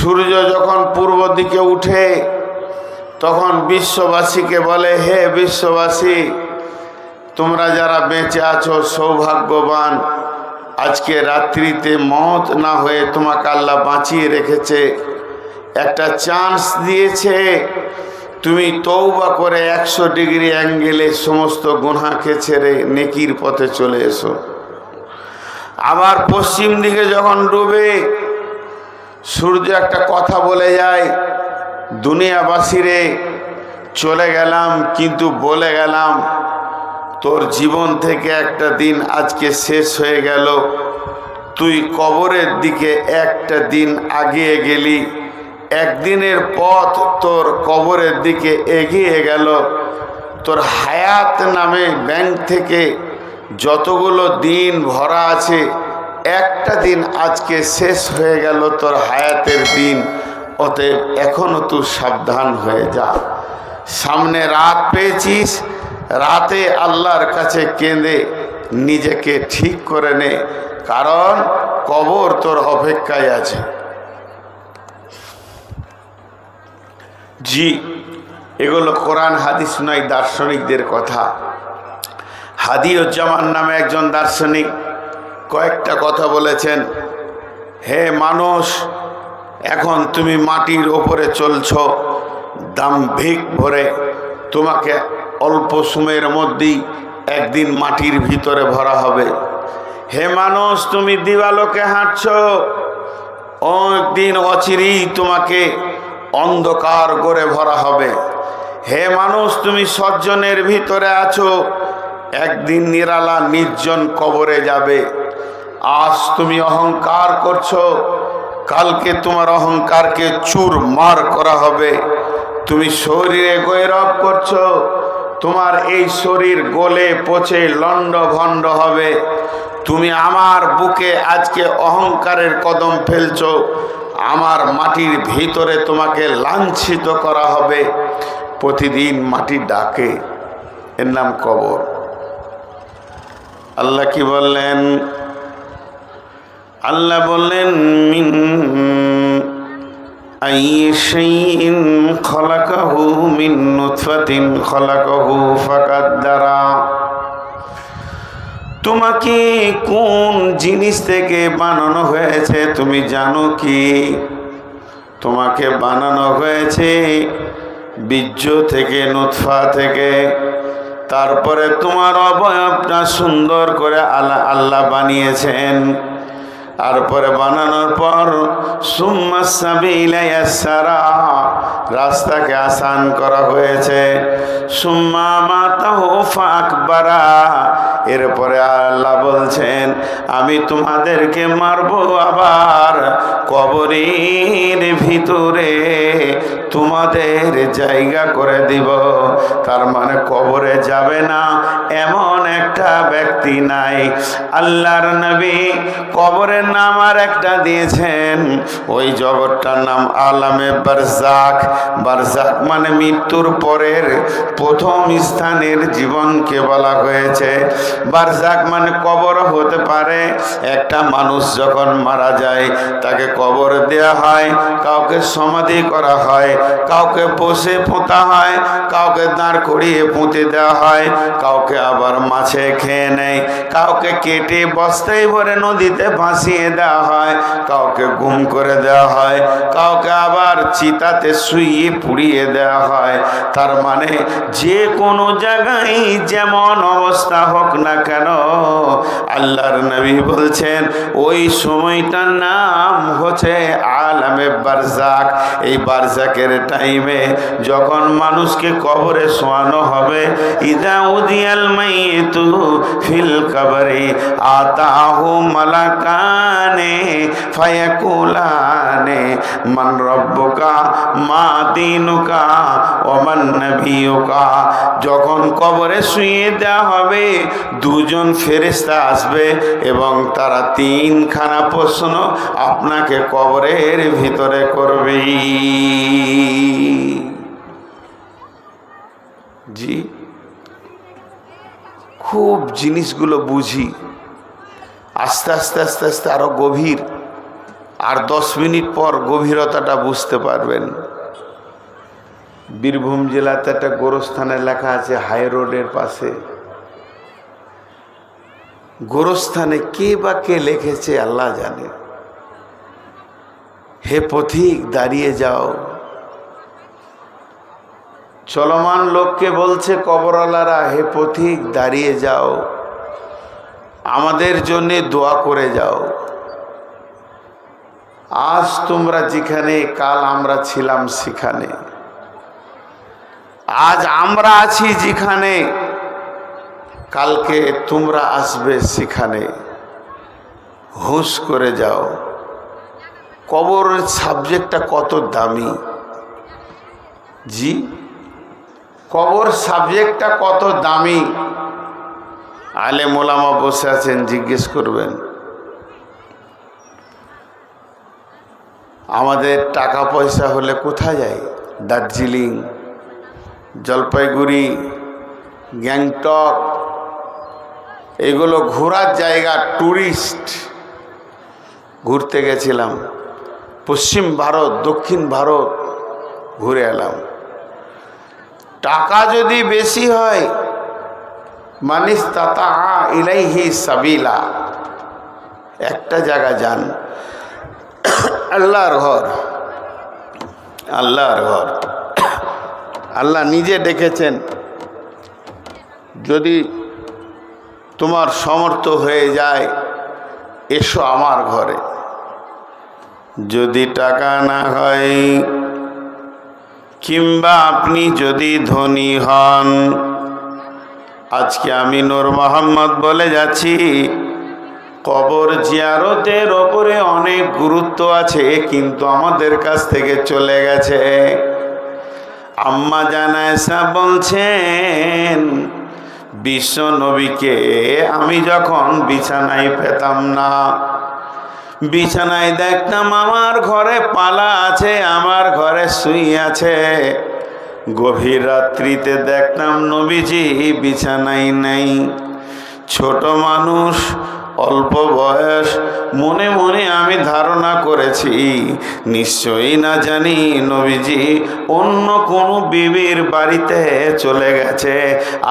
সূর্য যখন পূর্ব দিকে উঠে তখন বিশ্ববাসীকে বলে, হে বিশ্ববাসী, তোমরা যারা বেঁচে আছো সৌভাগ্যবান, আজকে রাত্রিতে মওত না হয়ে তোমাকে আল্লাহ বাঁচিয়ে রেখেছে, একটা চান্স দিয়েছে। তুমি তওবা করে 100 ডিগ্রি অ্যাঙ্গেলে সমস্ত গুনাহকে ছেড়ে নেকির পথে চলে এসো। আবার পশ্চিম দিকে যখন ডুবে সূর্য একটা কথা বলে যায়, দুনিয়াবাসীরে চলে গেলাম কিন্তু বলে গেলাম, তোর জীবন থেকে একটা দিন আজকে শেষ হয়ে গেল। তুই কবরের দিকে একটা দিন আগিয়ে গেলি, একদিনের পথ তোর কবরের দিকে এগিয়ে গেল। তোর হায়াত নামে ব্যাংক থেকে যতগুলো দিন ভরা আছে, একটা দিন আজকে শেষ হয়ে গেল তোর হায়াতের দিন। অতএব এখনো তুই সাবধান হয়ে যা। সামনে রাত পেয়েছিস, রাতে আল্লাহর কাছে কেঁদে নিজেকে ঠিক করে নে, কারণ কবর তোর অপেক্ষায় আছে। জি, এগুলো কোরআন হাদিস নয়, দার্শনিকদের কথা। হাদিউজ্জামান নামে একজন দার্শনিক কয়েকটা কথা বলেছেন। হে মানুষ, এখন তুমি মাটির ওপরে চলছ দাম্ভিক ভরে, তোমাকে অল্প সময়ের মধ্যেই একদিন মাটির ভিতরে ভরা হবে। হে মানুষ, তুমি দিবালোকে হাঁটছ, একদিন অচিরেই তোমাকে অন্ধকার করে ভরা হবে। হে মানুষ, তুমি সজ্জনের ভিতরে আছো, একদিন নিরালা নির্জন কবরে যাবে। আজ তুমি অহংকার করছো, কালকে তোমার অহংকারকে চুরমার করা হবে। তুমি শরীরে গৈরব করছো, তোমার এই শরীর গলে পচে লন্ড ভন্ড হবে। তুমি আমার বুকে আজকে অহংকারের কদম ফেলছো, আমার মাটির ভিতরে তোমাকে লাঞ্ছিত করা হবে। প্রতিদিন মাটি ডাকে, এর নাম কবর। আল্লাহ কি বললেন? আল্লাহ বললেন, মিন আইয়ি শাইইন খলাকাহু মিন নুতফাতিন খলাকাহু ফাকাদ্দারা। তোমাকে কোন জিনিস থেকে বানানো হয়েছে তুমি জানো কি? তোমাকে বানানো হয়েছে বীর্য থেকে, নুতফা থেকে। তারপরে তোমার অবয়বটা সুন্দর করে আল্লাহ বানিয়েছেন। তারপরে বানানোর পর সুম্মা সাবিলা ইয়াসসারা, রাস্তাকে আসান করা হয়েছে। সুম্মা মাতাহু ফাকবারা, এরপরে আল্লাহ বলছেন, আমি তোমাদেরকে মারবো, আবার কবরের ভিতরে তোমাদের জায়গা করে দিব। তার মানে কবরে যাবে না এমন একটা ব্যক্তি নাই। আল্লাহর নবী কবরের নাম আর একটা দিয়েছেন, ওই জগৎটার নাম আলামে বারজাখ। বারজাখ মানে মৃত্যুর পরের প্রথম স্থানের জীবনকে বলা হয়েছে। বারজাখ মানে কবর হতে পারে। একটা মানুষ যখন মারা যায় তাকে কবর দেওয়া হয়, কাউকে সমাধি করা হয়, কাউকে বসে পোঁতা হয়, কাউকে দাঁড় করিয়ে পুঁতে দেওয়া হয়, কাউকে আবার মাছে খেয়ে নেয়, কাউকে কেটে বস্তায় ভরে নদীতে ভাসিয়ে দেওয়া হয়, কাউকে গুম করে দেওয়া হয়, কাউকে আবার চিতাতে শুইয়ে পুড়িয়ে দেওয়া হয়। তার মানে যে কোনো জায়গায় যেমন অবস্থা হোক না কেন, আল্লাহর নবী বলছেন ওই সময়টার নাম হচ্ছে আলামে বারজাখ। এই বারজাখের টাইমে যখন মানুষকে কবরে শোয়ানো হবে, ইদা উদিয়াল মাইতু ফিল কবরি আতাহু মালাকানে ফায়াকুলানে মান রব্বুকা মা দীনুকা ওয়া মান নবিয়ুকা। যখন কবরে শুইয়ে দেওয়া হবে, দুজন ফেরেশতা আসবে এবং তারা 3খানা প্রশ্ন আপনাকে কবরের ভিতরে করবে। জি, খুব জিনিসগুলো বুঝি, আস্তে আস্তে আস্তে আস্তে আরো গভীর। আর 10 মিনিট পর গভীরতাটা বুঝতে পারবেন। বীরভূম জেলাতে একটা গোরস্থানে লেখা আছে হাই রোডের পাশে। গোরস্থানে কে বা কে লিখেছে আল্লাহ জানে। হে পথিক দাঁড়িয়ে যাও। চলমান লোককে বলছে কবরওয়ালারা, হে পথিক দাঁড়িয়ে যাও, আমাদের জন্য দোয়া করে যাও। আজ তোমরা যেখানে, কাল আমরা ছিলাম সেখানে। আজ আমরা আছি যেখানে, কালকে তোমরা আসবে সেখানে। হুঁশ করে যাও। কবরের সাবজেক্টটা কত দামি। জি, কবর সাবজেক্টটা কত দামি। আলেম ওলামা বসে আছেন, জিজ্ঞেস করবেন। আমাদের টাকা পয়সা হলে কোথায় যাই? দার্জিলিং, জলপাইগুড়ি, গ্যাংটক, এগুলো ঘোরার জায়গা। ট্যুরিস্ট ঘুরতে গেছিলাম, পশ্চিম ভারত, দক্ষিণ ভারত ঘুরে এলাম। টাকা যদি বেশি হয়, মানিস্তাতা ইলাইহি সাবিলা, একটা জায়গা যান, আল্লাহর ঘর। আল্লাহর ঘর আল্লাহ নিজে ডেকেছেন, যদি তোমার সমর্থ হয়ে যায় এসো আমার ঘরে। যদি টাকা না হয়, কিংবা আপনি যদি ধনী হন, আজকে আমি নূর মোহাম্মদ বলে যাচ্ছি, কবর জিয়ারতের ওপরে অনেক গুরুত্ব আছে, কিন্তু আমাদের কাছ থেকে চলে গেছে। আম্মা জান আয়েশা বলছেন, বিশ্ব নবীকে আমি যখন বিছানায় পেতাম না, বিছানায় দেখতাম আমার ঘরে পালা আছে, আমার ঘরে শুয়ে আছে। গভীর রাত্রিতে দেখতাম নবীজি বিছানায় নেই। ছোট মানুষ, অল্প বয়স, মনে মনে আমি ধারণা করেছি নিশ্চয়ই না জানি নবীজি অন্য কোনো বিবির বাড়িতে চলে গেছে,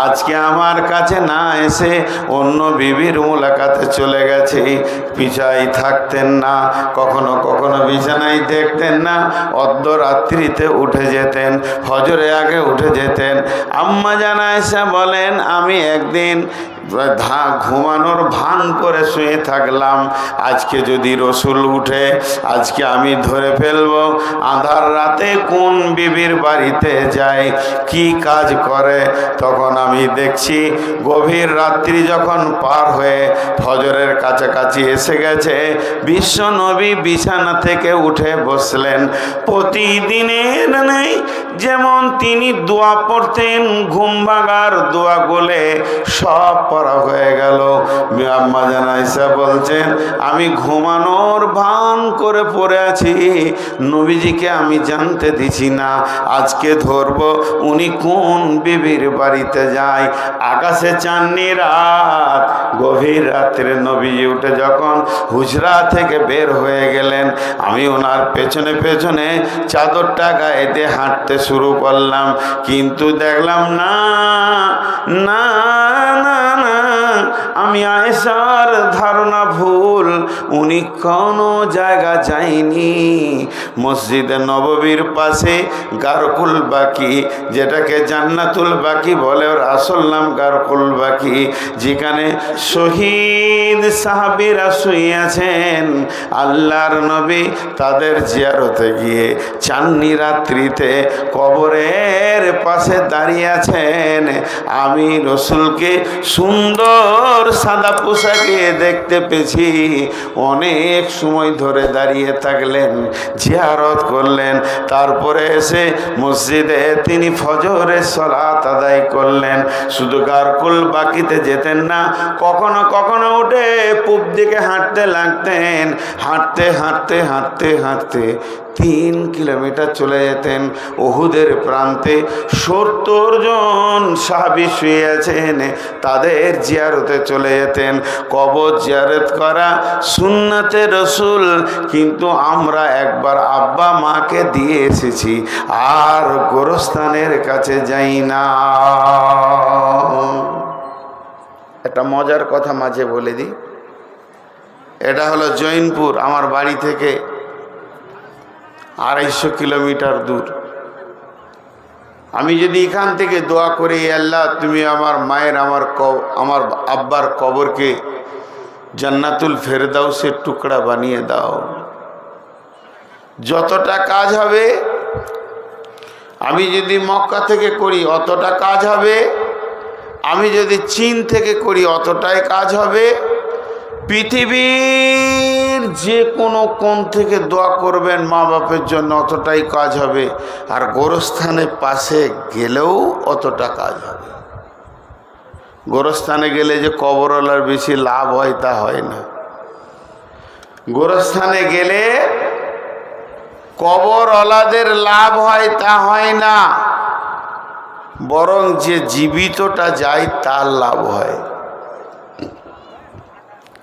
আজকে আমার কাছে না এসে অন্য বিবির মুলাকাতে চলে গেছে। পিছাই থাকতেন না, কখনো কখনো বিছানায় দেখতেন না, অর্ধরাত্রিতে উঠে যেতেন, ফজরে আগে উঠে যেতেন। আম্মা জান আয়েশা বলেন, আমি একদিন ঘুমানোর ভান করে শুয়ে থাকলাম, আজকে যদি রসুল উঠে আজকে আমি ধরে ফেলবো আধার রাতে কোন বিবির বাড়িতে যায়, কি কাজ করে। তখন আমি দেখছি গভীর রাত্রি যখন পার হয়ে ফজরের কাছাকাছি এসে গেছে, বিশ্ব নবী বিছানা থেকে উঠে বসলেন। প্রতিদিনের নেই যেমন তিনি দোয়া পড়তেন, ঘুম ভাঙার দোয়া বলে সব পড়া হয়ে গেল। আম্মা জান আয়েশা বলছেন, আমি ঘুমানোর ভান করে পড়ে আছি, নবীজিকে আমি জানতে দিছি না, আজকে ধরবো উনি কোন বিবির বাড়িতে যায়। আকাশে চাঁদনি রাত, গভীর রাত্রে নবীজি উঠে যখন হুজরা থেকে বের হয়ে গেলেন, আমি ওনার পেছনে পেছনে চাদরটা গায়ে দিয়ে হাঁটতে শুরু করলাম, কিন্তু দেখলাম না না না না, আমি আয়েশার ধারণা ভুল, উনি কোনো জায়গা যায়নি। মসজিদে নববীর পাশে গারকুল বাকি, যেটাকে জান্নাতুল বাকি বলে, ওর আসল নাম গারকুল বাকি, যেখানে শহীদ সাহাবীরা শুয়ে আছেন, আল্লাহর নবী তাদের জিয়ারতে গিয়ে চাঁদনি রাত্রিতে কবরের পাশে দাঁড়িয়ে আছেন। আমি রসুলকে সুন্দর সাদা পোশাকে দেখতে পেয়েছি, অনেক সময় ধরে দাঁড়িয়ে থাকলেন, জিয়ারত করলেন, তারপরে এসে মসজিদে তিনি ফজরের সালাত আদায় করলেন। শুধু গারকুল বাকিতে যেতেন না, কখনো কখনো উঠে পূব দিকে হাঁটতে লাগতেন। হাঁটতে হাঁটতে হাঁটতে হাঁটতে 3 কিলোমিটার চলে যেতেন। উহুদের প্রান্তে 70 জন সাহাবী শুয়ে আছেন, তাদের জিয়ারতে চলে যেতেন। কবর জিয়ারত করা সুন্নতে রসুল, কিন্তু আমরা একবার আব্বা মাকে দিয়ে এসেছি, আর গোরস্থানের কাছে যাই না। একটা মজার কথা মাঝে বলে দিই। এটা হলো জৈনপুর, আমার বাড়ি থেকে 250 কিলোমিটার দূর। আমি যদি এখান থেকে দোয়া করি, আল্লাহ তুমি আমার মায়ের আমার আব্বার কবরকে জান্নাতুল ফেরদাউসের টুকরা বানিয়ে দাও, যতটা কাজ হবে। আমি যদি মক্কা থেকে করি অতটা কাজ হবে, আমি যদি চীন থেকে করি অতটাই কাজ হবে। পৃথিবীর যে কোনো কোণ থেকে দোয়া করবেন মা বাপের জন্য অতটাই কাজ হবে, আর গোরস্থানের পাশে গেলেও অতটা কাজ হবে। গোরস্থানে গেলে যে কবরওয়ালার বেশি লাভ হয় তা হয় না। গোরস্থানে গেলে কবরওয়ালাদের লাভ হয় তা হয় না, বরং যে জীবিতটা যায় তার লাভ হয়।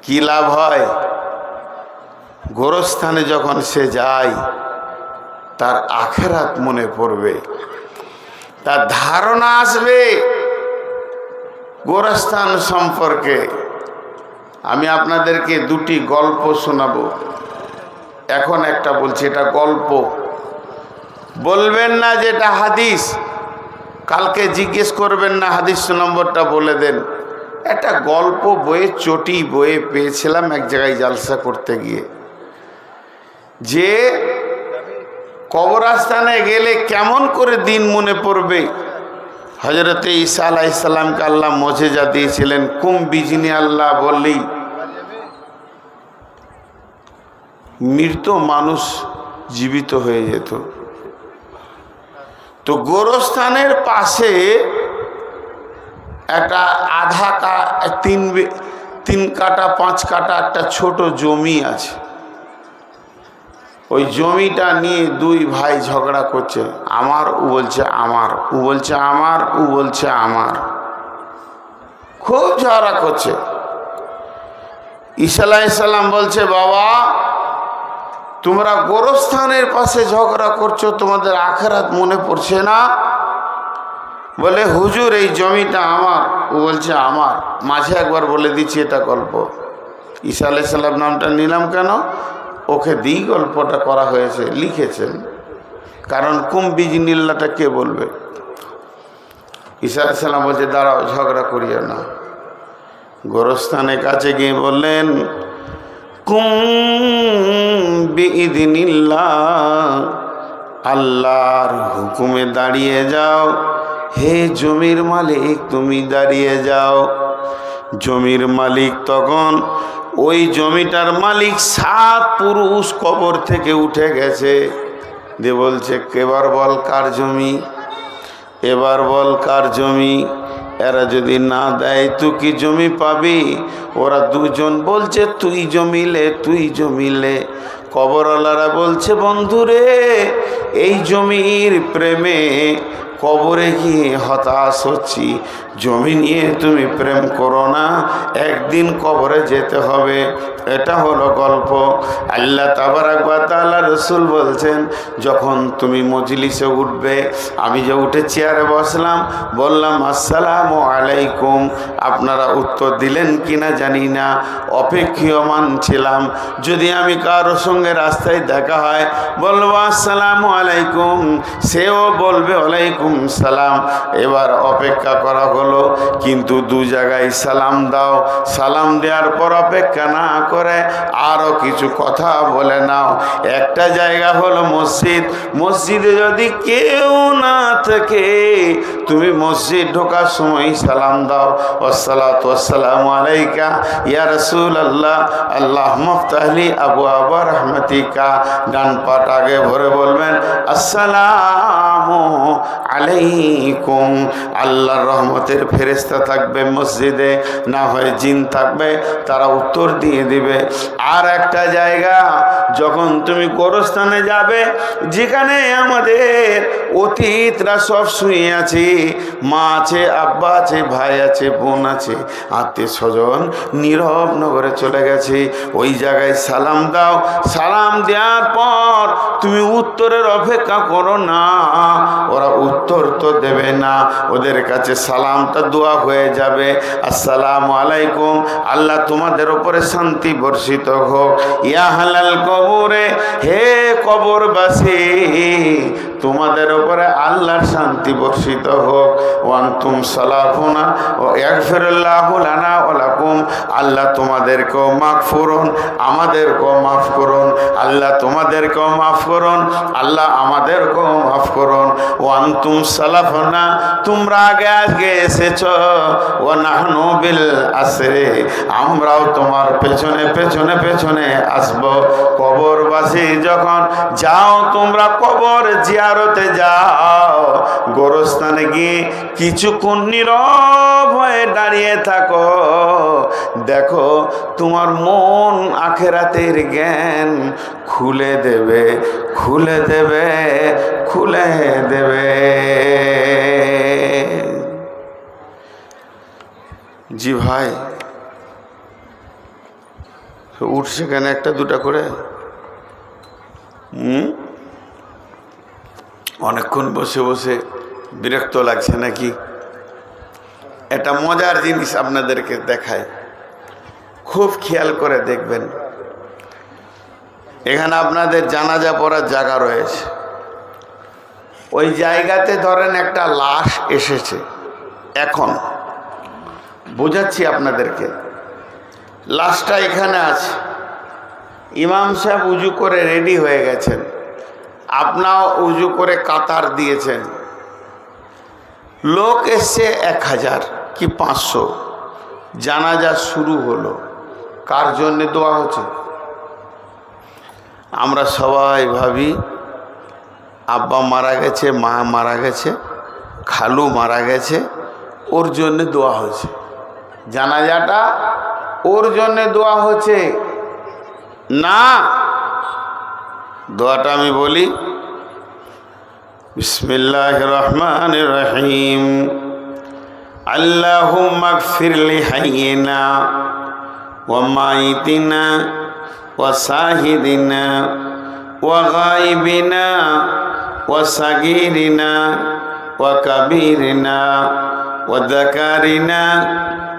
কি লাভ হয়? গোরস্থানে যখন সে যায় তার আখিরাত মনে পড়বে, তার ধারণা আসবে গোরস্থান সম্পর্কে। আমি আপনাদেরকে 2টি গল্প শোনাবো। এখন একটা বলছি, এটা গল্প, বলবেন না যে এটা হাদিস। কালকে জিজ্ঞেস করবেন না হাদিস নম্বরটা বলে দেন। একটা গল্প বইয়ে চটি বইয়ে পেয়েছিলাম এক জায়গায় জালসা করতে গিয়ে, যে কবরস্থানে গেলে কেমন করে দিন মনে পড়বে। হযরতে ঈসা আলাইহিস সালামকে আল্লাহ মুজিজা দিয়েছিলেন, কুম বিজিনি আল্লাহ বললেই মৃত মানুষ জীবিত হয়ে যেত। তো গোরস্থানের পাশে একটা তিন কাটা 5 কাটা একটা ছোট জমি আছে। ওই জমিটা নিয়ে 2 ভাই ঝগড়া করছে। আমার, ও বলছে আমার, ও বলছে আমার, ও বলছে আমার, খুব ঝগড়া করছে। ঈসা আলাইহিস সালাম বলছে, বাবা তোমরা গোরস্থানের পাশে ঝগড়া করছো, তোমাদের আখিরাত মনে পড়ছে না? বলে হুজুর এই জমিটা আমার, ও বলছে আমার। মাঝে একবার বলে দিচ্ছি এটা গল্প। ঈসা আলাইহিস সালাম নামটা নিলাম কেন? ওকে দিই গল্পটা করা হয়েছে, লিখেছেন। কারণ কুম বিজিনিল্লাহটা কে বলবে? ঈসা আলাইহিস সালাম বলছে দাঁড়াও, ঝগড়া করিও না। গোরস্থানের কাছে গিয়ে বললেন, কুম বিইذনিল্লাহ, আল্লাহর হুকুমে দাঁড়িয়ে যাও। হে জমির মালিক তুমি দাঁড়িয়ে যাও। জমির মালিক তখন, ওই জমিটার মালিক 7 পুরুষ কবর থেকে উঠে গেছে, দিয়ে বলছে এবার বল কার জমি, এবার বল কার জমি। এরা যদি না দেয় তুই কি জমি পাবি? ওরা 2 জন বলছে তুই জমিলে, তুই জমিলে। কবরওয়ালারা বলছে বন্ধুরে, এই জমির প্রেমে কবরে গিয়ে হতাশ হচ্ছি, জমি নিয়ে তুমি প্রেম করো না, একদিন কবরে যেতে হবে। এটা হলো গল্প। আল্লাহ তাবারাক ওয়া তাআলা রাসূল বলছেন, যখন তুমি মজলিসে উঠবে, আমি যে উঠে চেয়ারে বসলাম, বললাম আসসালামু আলাইকুম, আপনারা উত্তর দিলেন কিনা জানি না, অপেক্ষীয়মান ছিলাম। যদি আমি কারোর সঙ্গে রাস্তায় দেখা হয়, বলবো আসসালামু আলাইকুম, সেও বলবে ওয়ালাইকুম সালাম। এবার অপেক্ষা করা হলো, কিন্তু 2 জায়গায় সালাম দাও। সালাম দেওয়ার পর অপেক্ষা না করে আরো কিছু কথা বলে নাও। একটা জায়গা হলো মসজিদ। মসজিদে যদি কেউ না থাকে, তুমি মসজিদ ঢোকার সময় সালাম দাও, আসসালাতু ওয়াসসালামু আলাইকা ইয়া রাসূলুল্লাহ, আল্লাহুম্মা ইফতাহলি আবওয়াবা রাহমাতিকা। ডান পাট আগে ভরে বলবেন আসসালামু আলাইকুম, আল্লাহর রহমতের ফেরেশতা থাকবে মসজিদে, না হয় জিন থাকবে, তারা উত্তর দিয়ে দিবে। আর একটা জায়গা, যখন তুমি গোরস্থানে যাবে, যেখানে আমাদের অতীতরা সব শুয়ে আছে, মা আছে, আব্বা আছে, ভাই আছে, বোন আছে, আত্মীয় স্বজন নীরব নগরে চলে গেছে, ওই জায়গায় সালাম দাও। সালাম দেওয়ার পর তুমি উত্তরের অপেক্ষা করো না, ওরা উত্তর তো দেবে না, ওদের কাছে সালামটা দোয়া হয়ে যাবে, আসসালামু আলাইকুম, আল্লাহ তোমাদের উপরে শান্তি বর্ষিত হোক। ইয়া হালাল কবরে, হে কবরবাসী, তোমাদের উপরে আল্লাহর শান্তি বর্ষিত হোক। ওয়ান্তুম সালাফুনা ও ইয়াগফিরুল্লাহু লানা ওয়া লাকুম, আল্লাহ তোমাদেরকেও মাফ করুন, আমাদেরকেও মাফ করুন, আল্লাহ তোমাদেরকেও মাফ করুন, আল্লাহ আমাদেরকেও মাফ করুন। ওয়ান্তুম সালাফুনা, তোমরা আগে আগে এসেছো, ও নাহনু বিল আসরে, আমরাও তোমার পেছনে পেছনে পেছনে আসবো। কবরবাসী যখন যাও, তোমরা কবর জিয়ারতে যাও, গোরস্থানে গিয়ে কিছুক্ষণ নীরব হয়ে দাঁড়িয়ে থাকো, দেখো তোমার মন আখেরাতের জ্ঞান খুলে দেবে, খুলে দেবে, খুলে দেবে। জি ভাই, উঠছে কেন একটা দুটা করে? অনেকক্ষণ বসে বসে বিরক্ত লাগছে নাকি? এটা মজার জিনিস আপনাদেরকে দেখায়, খুব খেয়াল করে দেখবেন। এখানে আপনাদের জানাজা পড়ার জায়গা রয়েছে, ওই জায়গাতে ধরেন একটা লাশ এসেছে, এখন বোঝাচ্ছি আপনাদেরকে, লাশটা এখানে আছে, ইমাম সাহেব উজু করে রেডি হয়ে গেছেন, আপনাও উজু করে কাতার দিয়েছেন, লোক এসছে 1000 কি 500, জানাজা শুরু হলো, কার জন্যে দোয়া হচ্ছে? আমরা সবাই ভাবি আব্বা মারা গেছে, মা মারা গেছে, খালু মারা গেছে, ওর জন্যে দোয়া হচ্ছে, জানাজাটা ওর জন্যে দোয়া হচ্ছে না। দোয়াটা আমি বলি, বিসমিল্লাহির রহমানির রহিম, আল্লাহুম্মা গফির লি হাইয়িনা ওয়া মাইতিনা ওয়া শাহিদিনা ওয়া গায়িবিনা ওয়া সাগীরিনা ওয়া কাবীরিনা ওয়া যাকারিনা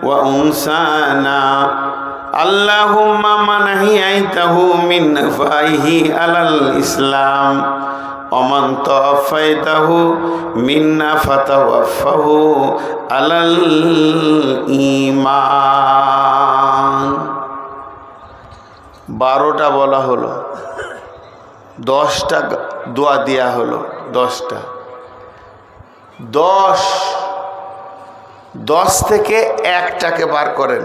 ওয়া উনসানা, আল্লাহুম্মা মান আহইয়াইতাহু মিন নাফাইহি আলাল ইসলাম ওয়া মান তাওয়াফাইতাহু মিন্না ফাতাওয়াফাহু আলাল ঈমান। 12টা বলা হলো, 10টা দোয়া দেয়া হলো, 10টা। 10 থেকে একটাকে বার করেন,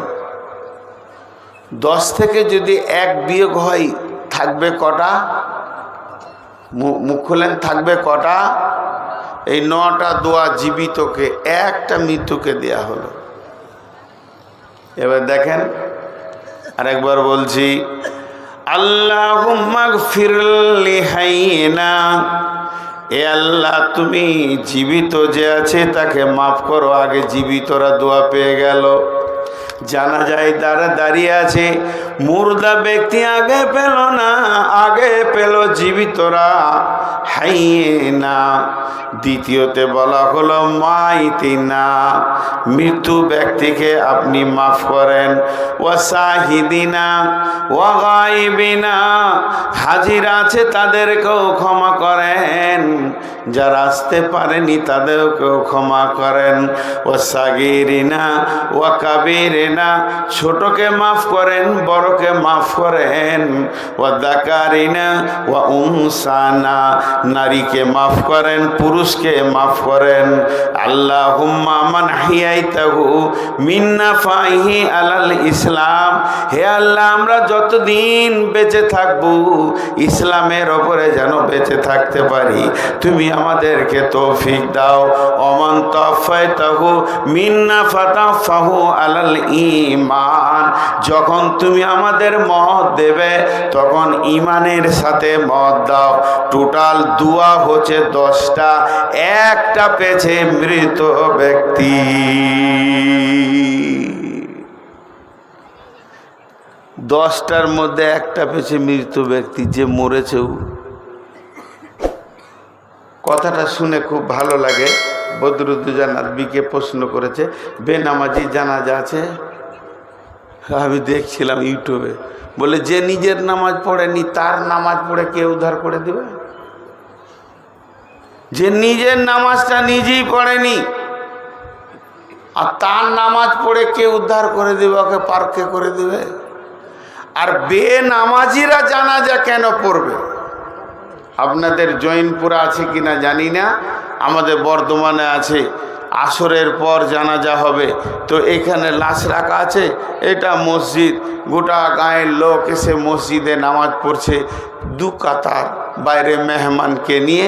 10 থেকে যদি এক বিয়োগ হয় থাকবে কটা? মুখ খুলেন, থাকবে কটা? এই 9টা দোয়া জীবিতকে, একটা মৃত্যুকে দেয়া হলো। এবার দেখেন, আরেকবার বলছি, আল্লাহুম্মা গফির লি হাইয়িনা, এ আল্লাহ তুমি জীবিত যে আছে তাকে মাফ করো। আগে জীবিতরা দোয়া পেয়ে গেল, জানাজায় দাঁড়িয়ে আছে, মুর্দা ব্যক্তি আগে পেল না, আগে পেল জীবিতরা। হাইয়িনা দ্বিতীয়তে বলা হলো মাইতিনা, মৃত্যু ব্যক্তিকে আপনি মাফ করেন। ওয়া শাহিদিনা ওয়া গায়িবিনা, হাজির আছে তাদেরকেও ক্ষমা করেন, যারা আসতে পারেনি তাদেরকেও ক্ষমা করেন। ওয়া সাগীরিনা ওয়া কাবীরিনা, ছোটকে মাফ করেন, বড়কে মাফ করেন। ওয়া যাকারিনা ওয়া উনসানা, নারীকে মাফ করেন, পুরুষকে মাফ করেন। আল্লাহুম্মা মান আহইয়াইতাহু মিন নাফাইহি আলাল ইসলাম, হে আল্লাহ আমরা যতদিন বেঁচে থাকবো ইসলামের ওপরে যেন বেঁচে থাকতে পারি। তুই তুমি আমাদেরকে তৌফিক দাও। ওমান তাফাইতাহু মিন্না ফাতাফাহু আলাল ঈমান, যখন তুমি আমাদের মত দেবে তখন ঈমানের সাথে মত দাও। টোটাল দোয়া হচ্ছে 10টা, একটা পেছে মৃত ব্যক্তি। 10টার মধ্যে একটা পেছে মৃত ব্যক্তি, যে মরেছেও। কথাটা শুনে খুব ভালো লাগে। বদরুদ্দোজা নাদবিকে প্রশ্ন করেছে, বেনামাজি জানাজা আছে? আমি দেখছিলাম ইউটিউবে, বলে যে নিজের নামাজ পড়েনি তার নামাজ পড়ে কে উদ্ধার করে দেবে? যে নিজের নামাজটা নিজেই পড়েনি আর তার নামাজ পড়ে কে উদ্ধার করে দেবে? ওকে পার্কে করে দেবে। আর বেনামাজিরা জানাজা কেন পড়বে? আপনাদের জৈনপুরে আছে কিনা জানি না, আমাদের বর্ধমানে আছে। আসরের পর জানাজা হবে, তো এখানে লাশ রাখা আছে, এটা মসজিদ, গোটা গাঁয়ের লোক এসে মসজিদে নামাজ পড়ছে। 2 কাতার বাইরে মেহমানকে নিয়ে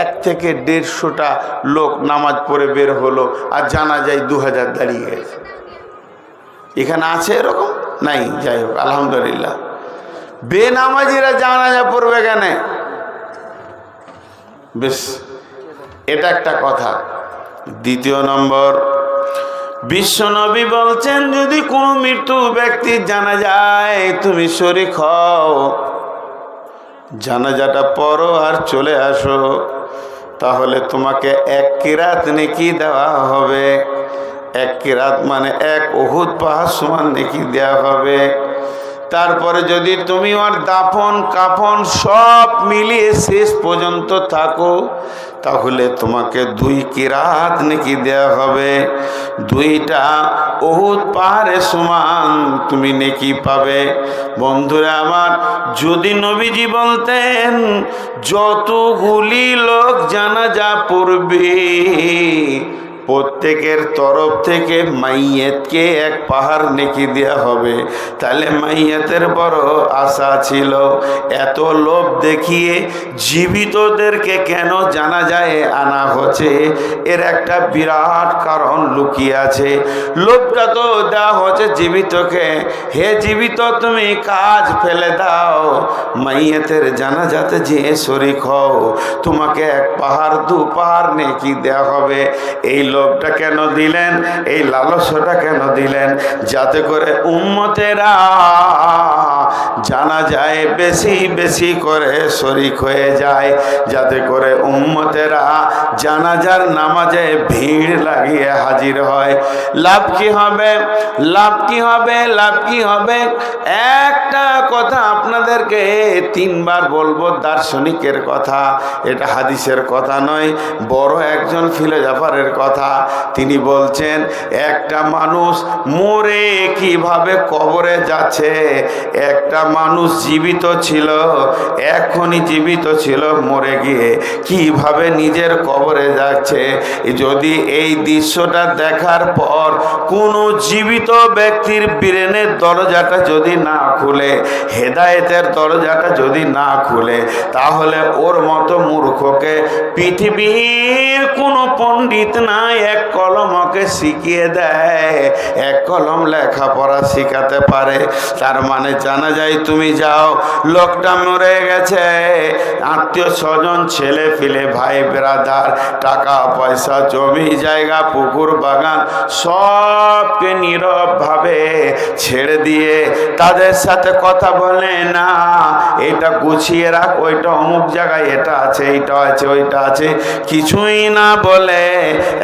1 থেকে 150টা লোক নামাজ পড়ে বের হলো, আর জানাজায় 2000 দাঁড়িয়ে গেছে। এখানে আছে এরকম? নাই। যাই হোক, আলহামদুলিল্লাহ। বেনামাজিরা জানাজা পড়বে কেন? বেশ, এটা একটা কথা। দ্বিতীয় নম্বর, বিশ্বনবী বলছেন, যদি কোনো মৃত্যু ব্যক্তির জানাজায় তুমি শরীক হও, জানাজাটা পড়ো আর চলে আসো, তাহলে তোমাকে 1 কিরাত নেকি দেওয়া হবে। 1 কিরাত মানে 1 উহুদ পাহাড় সমান নেকি দেওয়া হবে। তারপরে যদি তুমি ওর দাফন কাফন সব মিলিয়ে শেষ পর্যন্ত থাকো, তাহলে তোমাকে 2 কিরাত নেকি দেওয়া হবে। 2টা উহুদ পাহাড়ের সমান তুমি নেকি পাবে। বন্ধুরা আমার, যদি নবীজি বলতেন যতগুলি লোক জানাজা পড়বে প্রত্যেকের তরফ থেকে মাইয়েতকে 1 পাহাড় নেকি দেওয়া হবে, তাহলে মাইয়েতের বড় আশা ছিল। এত লোভ দেখিয়ে জীবিতদেরকে কেন জানাজায় আনা হচ্ছে, এর একটা বিরাট কারণ লুকিয়ে আছে। লোভটা তো দেওয়া হচ্ছে জীবিতকে, হে জীবিত তুমি কাজ ফেলে দাও, মাইয়েতের জানাজাতে যে শরীক হও, তোমাকে 1 পাহাড় 2 পাহাড় নেকি দেওয়া হবে। এই লোভটা কেন দিলেন? এই লালসাটা কেন দিলেন? যাতে করে উম্মতেরা জানাজায় বেশি বেশি করে শরীক হয়ে যায়, যাতে করে উম্মতেরা জানাজার নামাজে ভিড় লাগিয়ে হাজির হয়। লাভ কি হবে? লাভ কি হবে? লাভ কি হবে? একটা কথা আপনাদেরকে 3 বার বলবো, দার্শনিকের কথা, এটা হাদিসের কথা নয়, বড় একজন ফিলোসফারের কথা। তিনি বলছেন, একটা মানুষ মরে কিভাবে কবরে যাচ্ছে, একটা মানুষ জীবিত ছিল, এখনই জীবিত ছিল, মরে গিয়ে কিভাবে নিজের কবরে যাচ্ছে। যদি এই দৃশ্যটা দেখার পর কোনো জীবিত ব্যক্তির ব্রেনের দরজাটা যদি না খুলে, হেদায়েতের দরজাটা যদি না খুলে, তাহলে ওর মতো মূর্খকে পৃথিবীর কোনো পণ্ডিত নাই 1 কলম ওকে শিখিয়ে দেয়, 1 কলম লেখাপড়া শিখাতে পারে। তার মানে জানা যায় তুমি যাও, লোকটা মরে গেছে, আত্মীয় স্বজন ছেলে ফিলে ভাই ব্রাদার টাকা পয়সা জমি জায়গা পুকুর বাগান সবকে নীরবভাবে ছেড়ে দিয়ে তাদের সাথে কথা বলে না, এটা গুছিয়ে রাখ, ওইটা অমুক জায়গায় এটা আছে, এইটা আছে, ওইটা আছে, কিছুই না বলে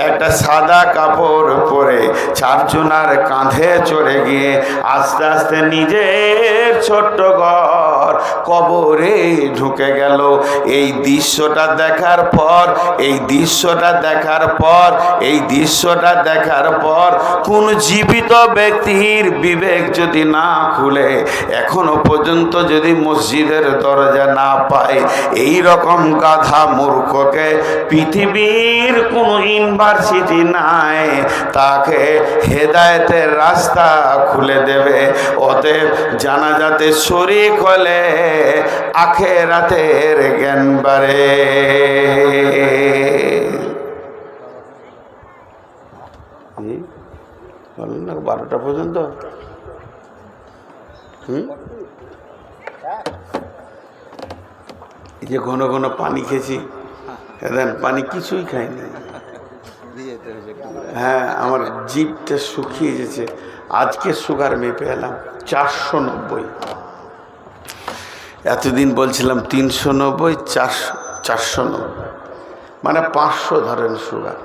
একটা সাদা কাপড় পরে 4 জনার কাঁধে চড়ে গিয়ে আস্তে আস্তে নিজের ছোট্ট ঘর কবরে ঢুকে গেল। এই দৃশ্যটা দেখার পর, এই দৃশ্যটা দেখার পর, এই দৃশ্যটা দেখার পর কোন জীবিত ব্যক্তির বিবেক যদি না খুলে, এখনো পর্যন্ত যদি মসজিদের দরজা না পায়, এই রকম গাধা মূর্খকে পৃথিবীর কোনো ইউনিভার্সিটি নাই তাকে হেদায়েতের রাস্তা খুলে দেবে। অতএব জানাজাতে শরীক হলে আখিরাতের জ্ঞান বাড়ে। থাকো 12টা পর্যন্ত। এই যে ঘন ঘন পানি খেয়েছি, দেন পানি কিছুই খাইনি। হ্যাঁ, আমার জিভটা শুকিয়ে গেছে। আজকে সুগার মেপে এলাম 490। এতদিন বলছিলাম 390, 490, মানে 500 ধরেন সুগার।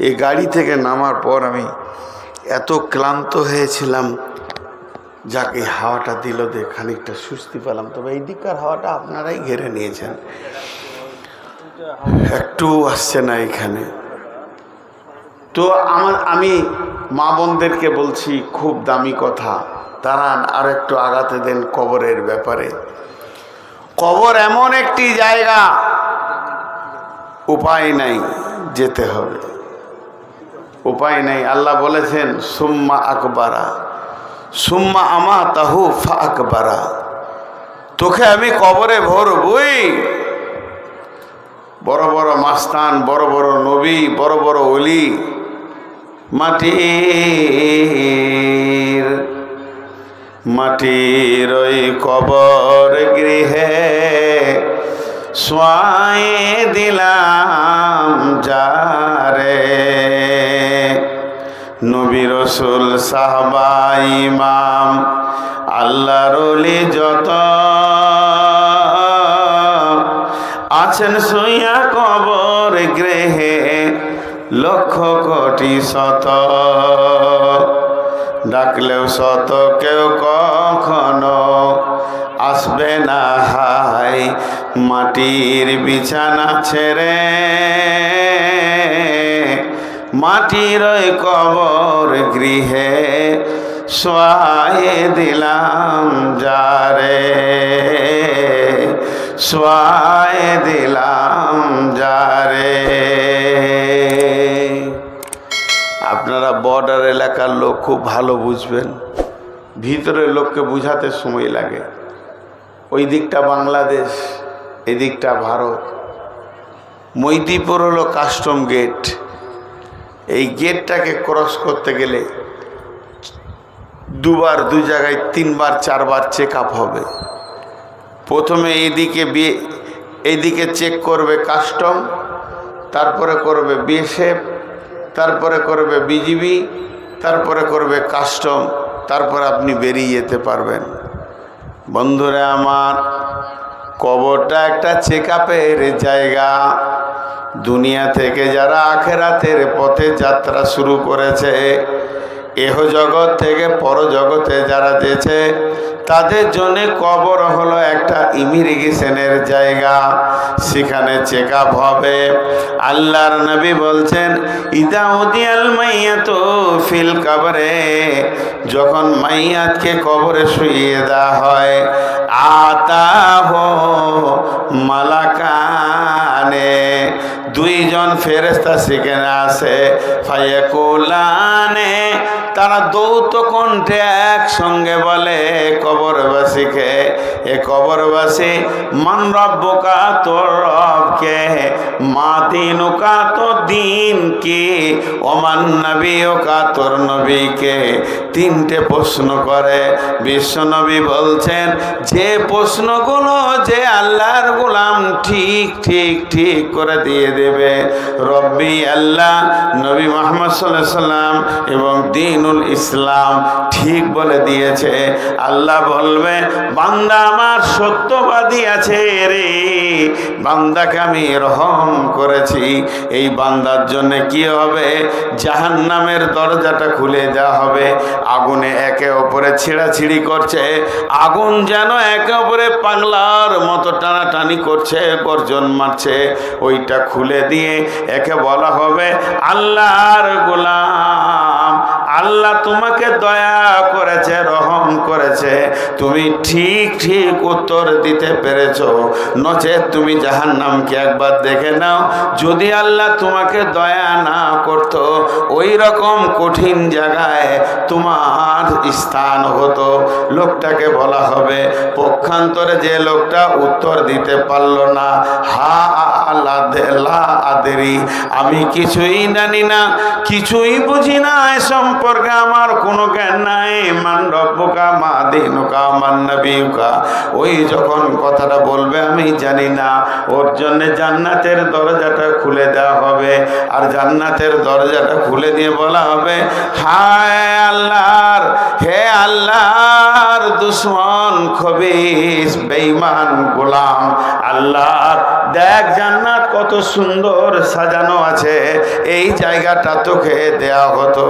এই গাড়ি থেকে নামার পর আমি এত ক্লান্ত হয়েছিলাম, যাকে হাওয়াটা দিল দিয়ে খানিকটা সুস্থি পেলাম। তবে এই দিককার হাওয়াটা আপনারাই ঘেরে নিয়েছেন, একটু আসছে না এখানে। তো আমি মা বোনদেরকে বলছি, খুব দামি কথা, তারা আর একটু আগাতে দেন কবরের ব্যাপারে। কবর এমন একটি জায়গা, উপায় নাই, যেতে হবে, উপায় নাই। আল্লাহ বলেছেন সুম্মা আকবারা সুম্মা আমাতাহু ফাকবারা, তোকে আমি কবরে ভরবই। বড় বড় মাস্তান, বড় বড় নবী, বড় বড় ওলি মাটির ওই কবর গৃহে শোয়াই দিলাম যারে। নবী রাসূল সাহাবা ইমাম আল্লাহর ওলি যত আছেন শুইয়া কবর গৃহে লক্ষ কোটি শত, ডাকলেও শত কেউ কখনো আসবে না হাই মাটির বিছানা ছেড়ে। মাটির ওই কবর গৃহে শোয়াই দিলাম যারে, শোয়াই দিলাম যারে। আপনারা বর্ডার এলাকার লোক খুব ভালো বুঝবেন, ভিতরের লোককে বুঝাতে সময় লাগে। ওই দিকটা বাংলাদেশ, এই দিকটা ভারত। মৈদিপুর হলো কাস্টম গেট। এই গেটটাকে ক্রস করতে গেলে দুবার, দু জায়গায় 3 বার 4 বার চেক আপ হবে। প্রথমে এইদিকে চেক করবে কাস্টম, তারপরে করবে বিএসএফ, তারপরে করবে বিজিবি, তারপরে করবে কাস্টম, তারপরে আপনি বেরিয়ে যেতে পারবেন। বন্ধুরা আমার, কবরটা একটা চেক আপের জায়গা। দুনিয়া থেকে যারা আখেরাতের পথে যাত্রা শুরু করেছে, এহ জগৎ থেকে পরজগতে যারা যেছে, তাদের জন্য কবর হলো একটা ইমিগ্রেশনের জায়গা। সেখানে চেক আপ হবে। আল্লাহর নবী বলছেন, ইদা উদিয়াল মাইয়াতু ফিল কবরে, যখন মাইয়াতকে কবরে শুইয়ে দেওয়া হয়, আতাহু মালাকানে, 2 জন ফেরেশতা সেখানে আসে, ফায়াকুলানে, তারা দৌত কণ্ঠে একসঙ্গে বলে কবরবাসীকে, এ কবরবাসী, মান রব্বুকা, তোর রবকে, মা দিনুকা, তোর দিন কি, ওমান নবিয়ুকা, তোর নবীকে। 3টে প্রশ্ন করে। বিশ্বনবী বলছেন, যে প্রশ্নগুলো যে আল্লাহর গোলাম ঠিক ঠিক ঠিক করে দিয়ে দেবে, রব্বি আল্লাহ, নবী মুহাম্মদ সাল্লাল্লাহু আলাইহি সাল্লাম এবং দ্বীনুল ইসলাম ঠিক বলে দিয়েছে। আল্লাহ বলবে, বান্দা আমার সত্যবাদী আছে রে, বান্দাকে আমি রহম করেছি। এই বান্দার জন্য কি হবে? জাহান্নামের দরজাটা খুলে দেওয়া হবে। আগুনে একে অপরে ছিঁড়াছিঁড়ি করছে, আগুন যেন একে অপরে পাগলার মতো টানাটানি করছে, গর্জন মারছে। ওইটা খুলে দিয়ে একে বলা হবে, আল্লাহর গোলাম, আল্লাহ তোমাকে দয়া করেছে, রহম করেছে, তুমি ঠিক ঠিক উত্তর দিতে পেরেছো। নচেত তুমি জাহান্নামকে একবার দেখে নাও, যদি আল্লাহ তোমাকে দয়া না করত, ওই রকম কঠিন জায়গায় তোমার স্থান হতো। লোকটাকে বলা হবে, পক্ষান্তরে যে লোকটা উত্তর দিতে পারল না, হা আল্লাহ আদেরি, আমি কিছুই জানি না, কিছুই বুঝি না, এ সম্পর্কে আমার কোনো জ্ঞান নাই। মান রব্বুকা মা দীনুকা মান নবিয়ুকা, ওই যখন কথাটা বলবে আমি জানি না, ওর জন্য জান্নাতের দরজাটা খুলে দেওয়া হবে। আর জান্নাতের দরজাটা খুলে দিয়ে বলা হবে, হায় আল্লাহর, হে আল্লাহর দুশ্মন খবিস বেঈমান গোলাম, আল্লাহর দেখ জান্নাত কত সুন্দর সাজানো আছে, এই জায়গাটা তোকে দেয়া হতো।